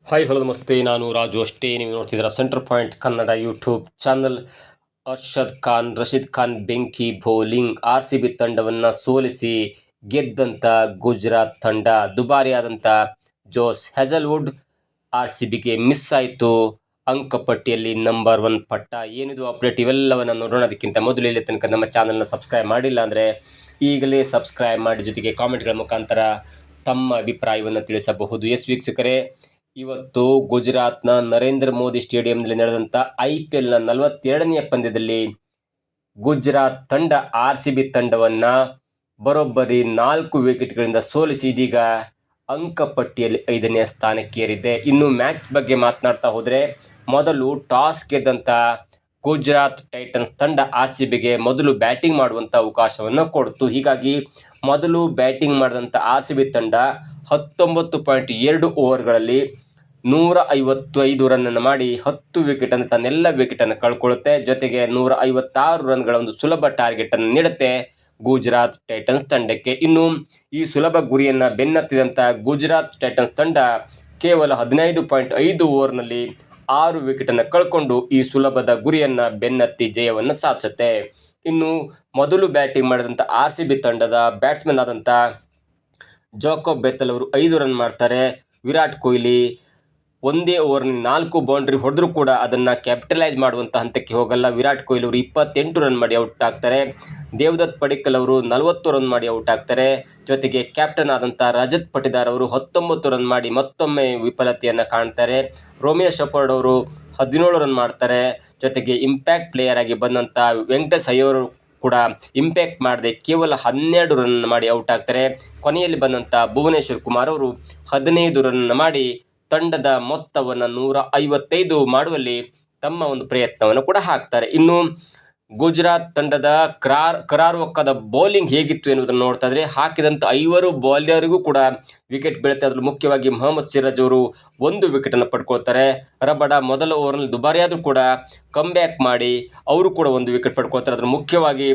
Hi hello ನಮಸ್ತೆ. ನಾನು ರಾಜು ಅಷ್ಟೇ. ನೀವು ನೋಡ್ತಿದ್ದೀರಾ centre point Kannada YouTube channel. Rashid Khan ಬೆಂಕಿ ಬೌಲಿಂಗ್. RCB ತಂಡವನ್ನು ಸೋಲಿಸಿ ಗೆದ್ದಂಥ ಗುಜರಾತ್ ತಂಡ. ದುಬಾರಿಯಾದಂಥ ಜೋಸ್ ಹ್ಯಾಜಲ್ವುಡ್ RCBಗೆ ಮಿಸ್ ಆಯಿತು ಅಂಕಪಟ್ಟಿಯಲ್ಲಿ ನಂಬರ್ 1 ಪಟ್ಟ. ಏನಿದು ಅಪ್ಡೇಟ್, ಇವೆಲ್ಲವನ್ನು ನೋಡೋಣ. ಅದಕ್ಕಿಂತ ಮೊದಲು ಇಲ್ಲಿ ತನಕ ನಮ್ಮ ಚಾನಲ್ನ ಸಬ್ಸ್ಕ್ರೈಬ್ ಮಾಡಿಲ್ಲ ಅಂದರೆ ಈಗಲೇ ಸಬ್ಸ್ಕ್ರೈಬ್ ಮಾಡಿ, ಜೊತೆಗೆ ಕಾಮೆಂಟ್ಗಳ ಮುಖಾಂತರ ತಮ್ಮ ಅಭಿಪ್ರಾಯವನ್ನು ತಿಳಿಸಬಹುದು. ವೀಕ್ಷಕರೇ, ಇವತ್ತು ಗುಜರಾತ್ನ ನರೇಂದ್ರ ಮೋದಿ ಸ್ಟೇಡಿಯಂನಲ್ಲಿ ನಡೆದಂಥ IPLನ 42ನೇ ಪಂದ್ಯದಲ್ಲಿ ಗುಜರಾತ್ ತಂಡ RCB ತಂಡವನ್ನು ಬರೋಬ್ಬರಿ 4 ವಿಕೆಟ್ಗಳಿಂದ ಸೋಲಿಸಿ ಇದೀಗ ಅಂಕಪಟ್ಟಿಯಲ್ಲಿ 5ನೇ ಸ್ಥಾನಕ್ಕೇರಿದೆ. ಇನ್ನು ಮ್ಯಾಚ್ ಬಗ್ಗೆ ಮಾತನಾಡ್ತಾ ಹೋದರೆ, ಮೊದಲು ಟಾಸ್ ಗೆದ್ದಂಥ ಗುಜರಾತ್ ಟೈಟನ್ಸ್ ತಂಡ RCBಗೆ ಮೊದಲು ಬ್ಯಾಟಿಂಗ್ ಮಾಡುವಂಥ ಅವಕಾಶವನ್ನು ಕೊಡ್ತು. ಹೀಗಾಗಿ ಮೊದಲು ಬ್ಯಾಟಿಂಗ್ ಮಾಡಿದಂಥ RCB ತಂಡ 19.2 ಓವರ್ಗಳಲ್ಲಿ 155 ರನ್ನನ್ನು ಮಾಡಿ 10 ವಿಕೆಟನ್ನು, ತನ್ನೆಲ್ಲ ವಿಕೆಟನ್ನು ಕಳ್ಕೊಳ್ಳುತ್ತೆ. ಜೊತೆಗೆ 156 ರನ್ಗಳ ಒಂದು ಸುಲಭ ಟಾರ್ಗೆಟನ್ನು ನೀಡುತ್ತೆ ಗುಜರಾತ್ ಟೈಟನ್ಸ್ ತಂಡಕ್ಕೆ. ಇನ್ನು ಈ ಸುಲಭ ಗುರಿಯನ್ನು ಬೆನ್ನತ್ತಿದಂಥ ಗುಜರಾತ್ ಟೈಟನ್ಸ್ ತಂಡ ಕೇವಲ 15.5 ಓವರ್ನಲ್ಲಿ 6 ವಿಕೆಟನ್ನು ಕಳ್ಕೊಂಡು ಈ ಸುಲಭದ ಗುರಿಯನ್ನು ಬೆನ್ನತ್ತಿ ಜಯವನ್ನು ಸಾಧಿಸುತ್ತೆ. ಇನ್ನು ಮೊದಲು ಬ್ಯಾಟಿಂಗ್ ಮಾಡಿದಂಥ RCB ತಂಡದ ಬ್ಯಾಟ್ಸ್ಮನ್ ಆದಂಥ ಜಾಕೋಬ್ ಬೆಥೆಲ್ ಅವರು 5 ರನ್ ಮಾಡ್ತಾರೆ. ವಿರಾಟ್ ಕೊಹ್ಲಿ ಒಂದೇ ಓವರ್ನಲ್ಲಿ 4 ಬೌಂಡ್ರಿ ಹೊಡೆದ್ರೂ ಕೂಡ ಅದನ್ನು ಕ್ಯಾಪಿಟಲೈಸ್ ಮಾಡುವಂಥ ಹಂತಕ್ಕೆ ಹೋಗಲ್ಲ. ವಿರಾಟ್ ಕೊಹ್ಲಿ ಅವರು 28 ರನ್ ಮಾಡಿ ಔಟ್ ಆಗ್ತಾರೆ. ದೇವದತ್ ಪಡಿಕ್ಕಲ್ ಅವರು 40 ರನ್ ಮಾಡಿ ಔಟ್ ಆಗ್ತಾರೆ. ಜೊತೆಗೆ ಕ್ಯಾಪ್ಟನ್ ಆದಂಥ ರಜತ್ ಪಟಿದಾರ್ ಅವರು 19 ರನ್ ಮಾಡಿ ಮತ್ತೊಮ್ಮೆ ವಿಫಲತೆಯನ್ನು ಕಾಣ್ತಾರೆ. ರೋಮಿಯೋ ಶೆಪರ್ಡ್ ಅವರು 17 ರನ್ ಮಾಡ್ತಾರೆ. ಜೊತೆಗೆ ಇಂಪ್ಯಾಕ್ಟ್ ಪ್ಲೇಯರ್ ಆಗಿ ಬಂದಂಥ ವೆಂಕಟೇಶ್ ಅಯ್ಯರ್ ಕೂಡ ಇಂಪ್ಯಾಕ್ಟ್ ಮಾಡದೆ ಕೇವಲ 12 ರನ್ ಮಾಡಿ ಔಟ್ ಆಗ್ತಾರೆ. ಕೊನೆಯಲ್ಲಿ ಬಂದಂಥ ಭುವನೇಶ್ವರ್ ಕುಮಾರ್ ಅವರು 15 ರನ್ ಮಾಡಿ ತಂಡದ ಮೊತ್ತವನ್ನು 155 ಮಾಡುವಲ್ಲಿ ತಮ್ಮ ಒಂದು ಪ್ರಯತ್ನವನ್ನು ಕೂಡ ಹಾಕ್ತಾರೆ. ಇನ್ನು ಗುಜರಾತ್ ತಂಡದ ಕರಾರುವಕ್ಕಾದ ಬೌಲಿಂಗ್ ಹೇಗಿತ್ತು ಎನ್ನುವುದನ್ನು ನೋಡ್ತಾ ಇದ್ರೆ, ಹಾಕಿದಂಥ 5 ಬೌಲರ್ಗೂ ಕೂಡ ವಿಕೆಟ್ ಬೀಳುತ್ತೆ. ಅದರಲ್ಲಿ ಮುಖ್ಯವಾಗಿ ಮೊಹಮ್ಮದ್ ಸಿರಾಜ್ ಅವರು 1 ವಿಕೆಟನ್ನು ಪಡ್ಕೊಳ್ತಾರೆ. ರಬಡ ಮೊದಲ ಓವರ್ನಲ್ಲಿ ದುಬಾರಿಯಾದರೂ ಕೂಡ ಕಮ್ಬ್ಯಾಕ್ ಮಾಡಿ ಅವರು ಕೂಡ 1 ವಿಕೆಟ್ ಪಡ್ಕೊಳ್ತಾರೆ. ಅದರ ಮುಖ್ಯವಾಗಿ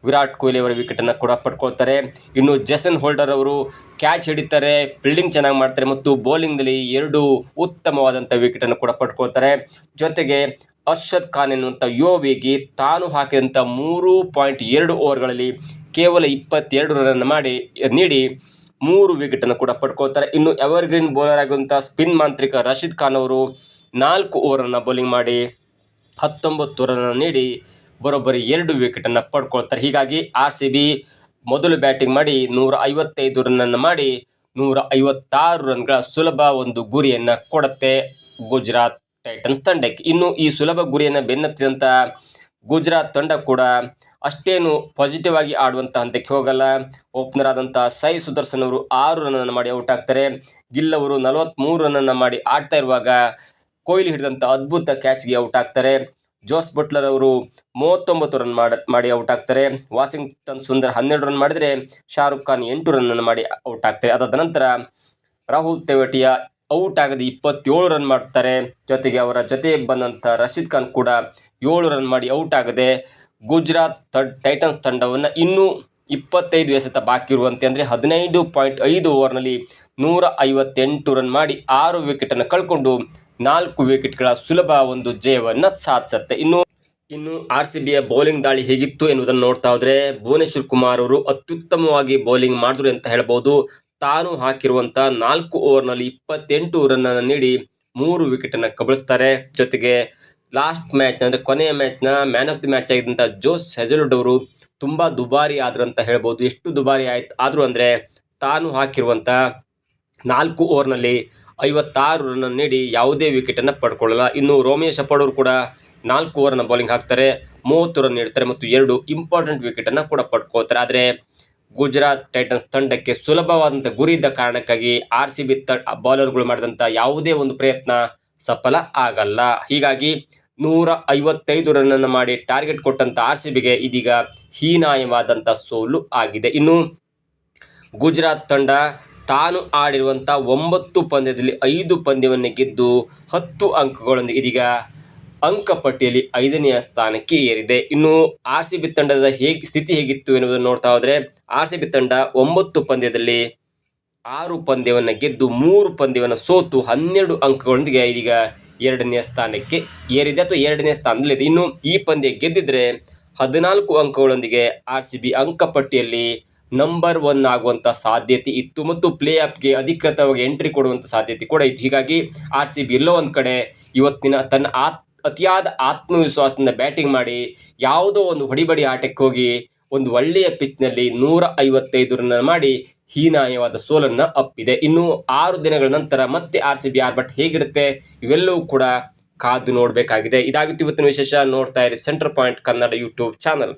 ವಿರಾಟ್ ಕೊಹ್ಲಿ ಅವರ ವಿಕೆಟನ್ನು ಕೂಡ ಪಡ್ಕೊಳ್ತಾರೆ. ಇನ್ನು ಜೇಸನ್ ಹೋಲ್ಡರ್ ಅವರು ಕ್ಯಾಚ್ ಹಿಡಿತಾರೆ, ಫೀಲ್ಡಿಂಗ್ ಚೆನ್ನಾಗಿ ಮಾಡ್ತಾರೆ ಮತ್ತು ಬೌಲಿಂಗ್ನಲ್ಲಿ 2 ಉತ್ತಮವಾದಂಥ ವಿಕೆಟನ್ನು ಕೂಡ ಪಡ್ಕೊಳ್ತಾರೆ. ಜೊತೆಗೆ ಅರ್ಷದ್ ಖಾನ್ ಎನ್ನುವಂಥ ಯುವ ವೇಗಿ ತಾನು ಹಾಕಿದಂಥ 3.2 ಓವರ್ಗಳಲ್ಲಿ ಕೇವಲ 22 ರನ್ ನೀಡಿ 3 ವಿಕೆಟನ್ನು ಕೂಡ ಪಡ್ಕೊಳ್ತಾರೆ. ಇನ್ನು ಎವರ್ಗ್ರೀನ್ ಬೌಲರ್ ಆಗಿರುವಂಥ ಸ್ಪಿನ್ ಮಾಂತ್ರಿಕ ರಶೀದ್ ಖಾನ್ ಅವರು 4 ಓವರನ್ನು ಬೌಲಿಂಗ್ ಮಾಡಿ 19 ರನ್ ನೀಡಿ ಬರೋಬ್ಬರಿ 2 ವಿಕೆಟನ್ನು ಪಡ್ಕೊಳ್ತಾರೆ. ಹೀಗಾಗಿ RCB ಮೊದಲು ಬ್ಯಾಟಿಂಗ್ ಮಾಡಿ 155 ರನ್ನನ್ನು ಮಾಡಿ 156 ರನ್ಗಳ ಸುಲಭ ಒಂದು ಗುರಿಯನ್ನು ಕೊಡುತ್ತೆ ಗುಜರಾತ್ ಟೈಟನ್ಸ್ ತಂಡಕ್ಕೆ. ಇನ್ನು ಈ ಸುಲಭ ಗುರಿಯನ್ನು ಬೆನ್ನತ್ತಿದಂಥ ಗುಜರಾತ್ ತಂಡ ಕೂಡ ಅಷ್ಟೇನು ಪಾಸಿಟಿವ್ ಆಗಿ ಆಡುವಂಥ ಹಂತಕ್ಕೆ ಹೋಗಲ್ಲ. ಓಪನರ್ ಆದಂಥ ಸಾಯಿ ಸುದರ್ಶನ್ ಅವರು 6 ರನ್ನನ್ನು ಮಾಡಿ ಔಟ್ ಆಗ್ತಾರೆ. ಗಿಲ್ ಅವರು 43 ರನ್ನನ್ನು ಮಾಡಿ ಆಡ್ತಾ ಇರುವಾಗ ಕೊಹ್ಲಿ ಹಿಡಿದಂಥ ಅದ್ಭುತ ಕ್ಯಾಚ್ಗೆ ಔಟ್ ಆಗ್ತಾರೆ. ಜೋಸ್ ಬಟ್ಲರ್ ಅವರು 39 ರನ್ ಮಾಡಿ ಔಟ್ ಆಗ್ತಾರೆ. ವಾಷಿಂಗ್ಟನ್ ಸುಂದರ್ 12 ರನ್ ಮಾಡಿದರೆ ಶಾರುಖ್ ಖಾನ್ 8 ರನ್ನನ್ನು ಮಾಡಿ ಔಟ್ ಆಗ್ತಾರೆ. ಅದಾದ ನಂತರ ರಾಹುಲ್ ತೆವಾಟಿಯಾ ಔಟ್ ಆಗದೆ 27 ರನ್ ಮಾಡ್ತಾರೆ. ಜೊತೆಗೆ ಅವರ ಜೊತೆ ಬಂದಂಥ ರಶೀದ್ ಖಾನ್ ಕೂಡ 7 ರನ್ ಮಾಡಿ ಔಟ್ ಆಗದೆ ಗುಜರಾತ್ ಟೈಟನ್ಸ್ ತಂಡವನ್ನು ಇನ್ನೂ 25 ಎಸೆತ ಬಾಕಿ ಇರುವಂತೆ, ಅಂದರೆ 15.5 ಓವರ್ನಲ್ಲಿ 158 ರನ್ ಮಾಡಿ 6 ವಿಕೆಟನ್ನು ಕಳ್ಕೊಂಡು 4 ವಿಕೆಟ್ಗಳ ಸುಲಭ ಒಂದು ಜಯವನ್ನು ಸಾಧಿಸುತ್ತೆ. ಇನ್ನು RCBಯ ಬೌಲಿಂಗ್ ದಾಳಿ ಹೇಗಿತ್ತು ಎನ್ನುವುದನ್ನು ನೋಡ್ತಾ ಹೋದರೆ, ಭುವನೇಶ್ವರ್ ಕುಮಾರ್ ಅವರು ಅತ್ಯುತ್ತಮವಾಗಿ ಬೌಲಿಂಗ್ ಮಾಡಿದ್ರು ಅಂತ ಹೇಳ್ಬೋದು. ತಾನು ಹಾಕಿರುವಂಥ 4 ಓವರ್ನಲ್ಲಿ 28 ರನ್ನನ್ನು ನೀಡಿ 3 ವಿಕೆಟನ್ನು ಕಬಳಿಸ್ತಾರೆ. ಜೊತೆಗೆ ಲಾಸ್ಟ್ ಮ್ಯಾಚ್ ಅಂದರೆ ಕೊನೆಯ ಮ್ಯಾಚ್ನ man of the match ಆಗಿದ್ದಂಥ Jose ಹ್ಯಾಜಲ್ವುಡ್ ಅವರು ತುಂಬ ದುಬಾರಿ ಆದ್ರು ಅಂತ ಹೇಳ್ಬೋದು. ಎಷ್ಟು ದುಬಾರಿ ಆದರೂ ಅಂದರೆ, ತಾನು ಹಾಕಿರುವಂಥ 4 ಓವರ್ನಲ್ಲಿ 56 ರನ್ ನೀಡಿ ಯಾವುದೇ ವಿಕೆಟನ್ನು ಪಡ್ಕೊಳ್ಳಲ್ಲ. ಇನ್ನು ರೋಮಿಯೋ ಶೆಪರ್ಡ್ ಅವರು ಕೂಡ 4 ಓವರ್ನ ಬೌಲಿಂಗ್ ಹಾಕ್ತಾರೆ, 30 ರನ್ ನೀಡ್ತಾರೆ ಮತ್ತು 2 ಇಂಪಾರ್ಟೆಂಟ್ ವಿಕೆಟನ್ನು ಕೂಡ ಪಡ್ಕೊಳ್ತಾರೆ. ಆದರೆ ಗುಜರಾತ್ ಟೈಟನ್ಸ್ ತಂಡಕ್ಕೆ ಸುಲಭವಾದಂಥ ಗುರಿ ಇದ್ದ ಕಾರಣಕ್ಕಾಗಿ RCB ಬೌಲರ್ಗಳು ಮಾಡಿದಂಥ ಯಾವುದೇ ಒಂದು ಪ್ರಯತ್ನ ಸಫಲ ಆಗಲ್ಲ. ಹೀಗಾಗಿ 155 ರನ್ನನ್ನು ಮಾಡಿ ಟಾರ್ಗೆಟ್ ಕೊಟ್ಟಂಥ RCBಗೆ ಇದೀಗ ಹೀನಾಯವಾದಂಥ ಸೋಲು ಆಗಿದೆ. ಇನ್ನು ಗುಜರಾತ್ ತಂಡ ತಾನು ಆಡಿರುವಂಥ 9 ಪಂದ್ಯದಲ್ಲಿ 5 ಪಂದ್ಯವನ್ನು ಗೆದ್ದು 10 ಅಂಕಗಳೊಂದಿಗೆ ಇದೀಗ ಅಂಕಪಟ್ಟಿಯಲ್ಲಿ 5ನೇ ಸ್ಥಾನಕ್ಕೆ ಏರಿದೆ. ಇನ್ನು RCB ತಂಡದ ಸ್ಥಿತಿ ಹೇಗಿತ್ತು ಎನ್ನುವುದನ್ನು ನೋಡ್ತಾ ಹೋದರೆ, RCB ತಂಡ 9 ಪಂದ್ಯದಲ್ಲಿ 6 ಪಂದ್ಯವನ್ನು ಗೆದ್ದು 3 ಪಂದ್ಯವನ್ನು ಸೋತು 12 ಅಂಕಗಳೊಂದಿಗೆ ಇದೀಗ 2ನೇ ಸ್ಥಾನಕ್ಕೆ ಏರಿದೆ ಅಥವಾ 2ನೇ ಸ್ಥಾನದಲ್ಲಿದೆ. ಇನ್ನು ಈ ಪಂದ್ಯ ಗೆದ್ದಿದ್ರೆ 14 ಅಂಕಗಳೊಂದಿಗೆ RCB ಅಂಕಪಟ್ಟಿಯಲ್ಲಿ ನಂಬರ್ 1 ಆಗುವಂಥ ಸಾಧ್ಯತೆ ಇತ್ತು ಮತ್ತು ಪ್ಲೇ ಆಫ್ಗೆ ಅಧಿಕೃತವಾಗಿ ಎಂಟ್ರಿ ಕೊಡುವಂಥ ಸಾಧ್ಯತೆ ಕೂಡ ಇತ್ತು. ಹೀಗಾಗಿ RCB ಎಲ್ಲೋ ಒಂದು ಕಡೆ ಇವತ್ತಿನ ತನ್ನ ಅತಿಯಾದ ಆತ್ಮವಿಶ್ವಾಸದಿಂದ ಬ್ಯಾಟಿಂಗ್ ಮಾಡಿ ಯಾವುದೋ ಒಂದು ಹೊಡಿಬಡಿ ಆಟಕ್ಕೆ ಹೋಗಿ ಒಂದು ಒಳ್ಳೆಯ ಪಿಚ್ನಲ್ಲಿ 155 ರನ್ ಮಾಡಿ ಹೀನಾಯವಾದ ಸೋಲನ್ನು ಅಪ್ಪಿದೆ. ಇನ್ನು 6 ದಿನಗಳ ನಂತರ ಮತ್ತೆ RCB ಆರ್ಭಟ ಹೇಗಿರುತ್ತೆ ಇವೆಲ್ಲವೂ ಕೂಡ ಕಾದು ನೋಡಬೇಕಾಗಿದೆ. ಇದಾಗಿತ್ತು ಇವತ್ತಿನ ವಿಶೇಷ. ನೋಡ್ತಾ ಇರಿ centre point Kannada YouTube channel.